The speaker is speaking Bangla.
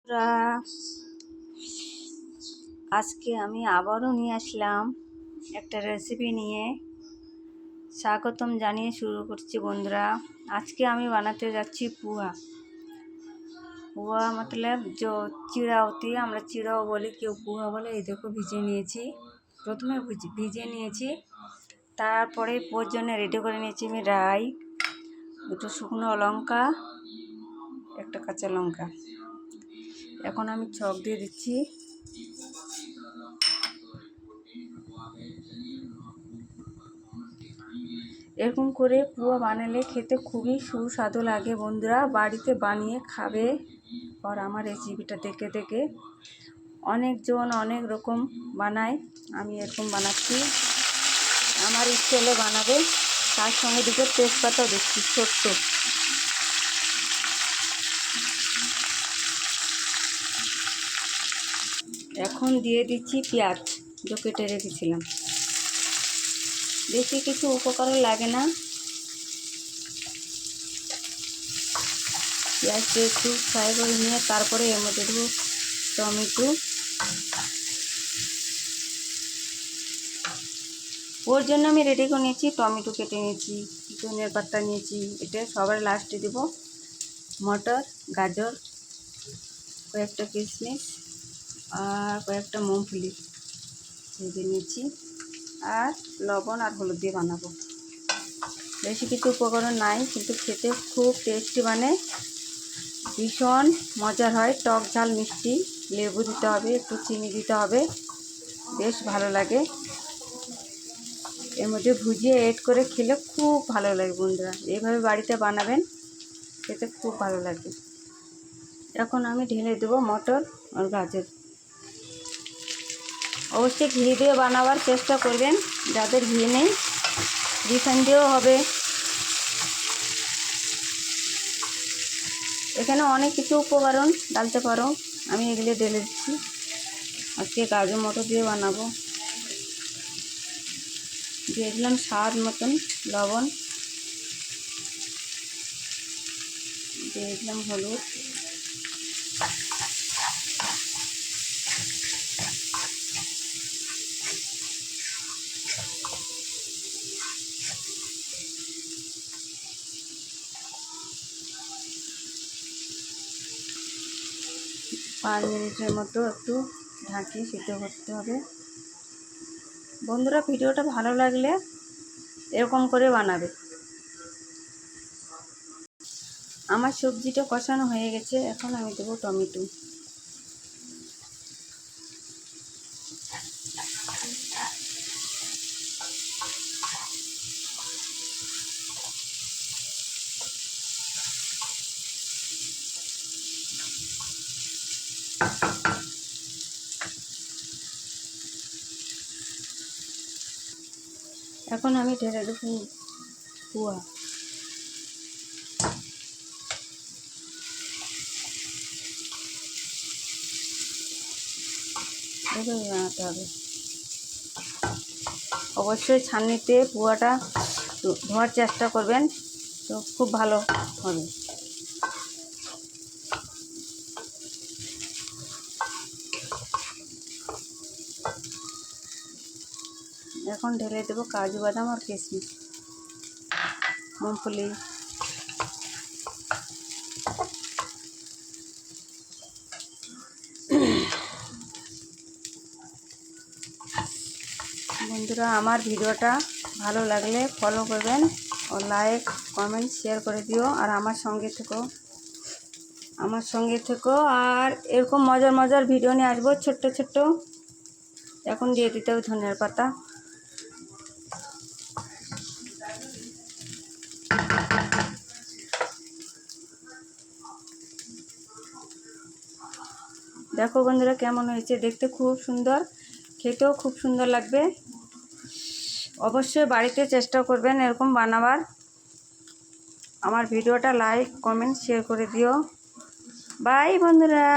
বন্ধুরা, আজকে আমি আবারও নিয়ে আসলাম একটা রেসিপি নিয়ে। স্বাগতম জানিয়ে শুরু করছি বন্ধুরা। আজকে আমি বানাতে যাচ্ছি পুয়া। পুয়া মতলব চিড়া হতি, আমরা চিড়াও বলি, কেউ পুয়া বলে। এই দেখো ভিজিয়ে নিয়েছি, প্রথমে ভিজিয়ে নিয়েছি। তারপরে পুয়ার জন্য রেডি করে নিয়েছি আমি রাই, দুটো শুকনো লঙ্কা, একটা কাঁচা লঙ্কা। এখন আমি ছক দিয়ে দিচ্ছি। এরকম করে পুয়া বানালে খেতে খুবই সুস্বাদু লাগে বন্ধুরা। বাড়িতে বানিয়ে খাবে। আর আমার রেসিপিটা দেখে দেখে অনেকজন অনেক রকম বানায়, আমি এরকম বানাচ্ছি। আমার ইচ্ছে হলে বানাবে। তার সঙ্গে দুটো তেজপাতাও দিচ্ছি ছোট্ট। এখন দিয়ে দিচ্ছি পেঁয়াজ, যে কেটে রেখেছিলাম। বেশি কিছু উপকরণ লাগে না। পেঁয়াজটা একটু ফ্রাই করে নিয়ে তারপরে এর মধ্যে দেবো টমেটো। ওর জন্য আমি রেডি করে নিয়েছি, টমেটো কেটে নিয়েছি, ধনিয়ার পাতা নিয়েছি। এটা সবার লাস্টে দেবো মটর, গাজর, কয়েকটা কিশমিশ আর কয়েকটা মুগফলি ভেজে নিয়েছি। আর লবণ আর হলুদ দিয়ে বানাবো। বেশি কিছু উপকরণ নাই, কিন্তু খেতে খুব টেস্টি, মানে ভীষণ মজার হয়। টক ঝাল মিষ্টি, লেবু দিতে হবে, একটু চিনি দিতে হবে, বেশ ভালো লাগে। এর মধ্যে ভুজিয়ে এড করে খেলে খুব ভালো লাগে বন্ধুরা। এইভাবে বাড়িতে বানাবেন, খেতে খুব ভালো লাগে। এখন আমি ঢেলে দেবো মটর আর গাজর। অবশ্যই ঘি দিয়ে বানাবার চেষ্টা করবেন, যাদের ঘি নেই রিফাইন দিয়েও হবে। এখানে অনেক কিছু উপকরণ ডালতে পারো, আমি এগুলো ঢেলে দিচ্ছি। আজকে গাজর মটর দিয়ে বানাবো। দিয়ে দিলাম স্বাদ মতন লবণ, দিয়ে দিলাম হলুদ, পাঁচ মিনিটের মতো একটু ঢাকিয়ে সিদ্ধ করতে হবে। বন্ধুরা, ভিডিওটা ভালো লাগলে এরকম করে বানাবে। আমার সবজিটা কষানো হয়ে গেছে, এখন আমি দেবো টমেটো। এখন আমি ঢেলে দেবো পুয়া। এভাবে বানাতে হবে। অবশ্যই ছাঁকনিতে পুয়াটা ধোয়ার চেষ্টা করবেন, তো খুব ভালো হবে। এখন ঢেলে দেবো কাজু বাদাম আর কিশমিশ, মুগফলি। বন্ধুরা, আমার ভিডিওটা ভালো লাগলে ফলো করবেন ও লাইক কমেন্ট শেয়ার করে দিও। আর আমার সঙ্গে থেকো। আর এরকম মজার মজার ভিডিও নিয়ে আসবো, ছোট্ট ছোট্ট। এখন দিয়ে দিতে হবে ধনিয়ার পাতা। দেখো বন্ধুরা কেমন হয়েছে, দেখতে খুব সুন্দর, খেতেও খুব সুন্দর লাগবে। অবশ্যই বাড়িতে চেষ্টা করবেন এরকম বানাবার। আমার ভিডিওটা লাইক কমেন্ট শেয়ার করে দিও। বাই বন্ধুরা।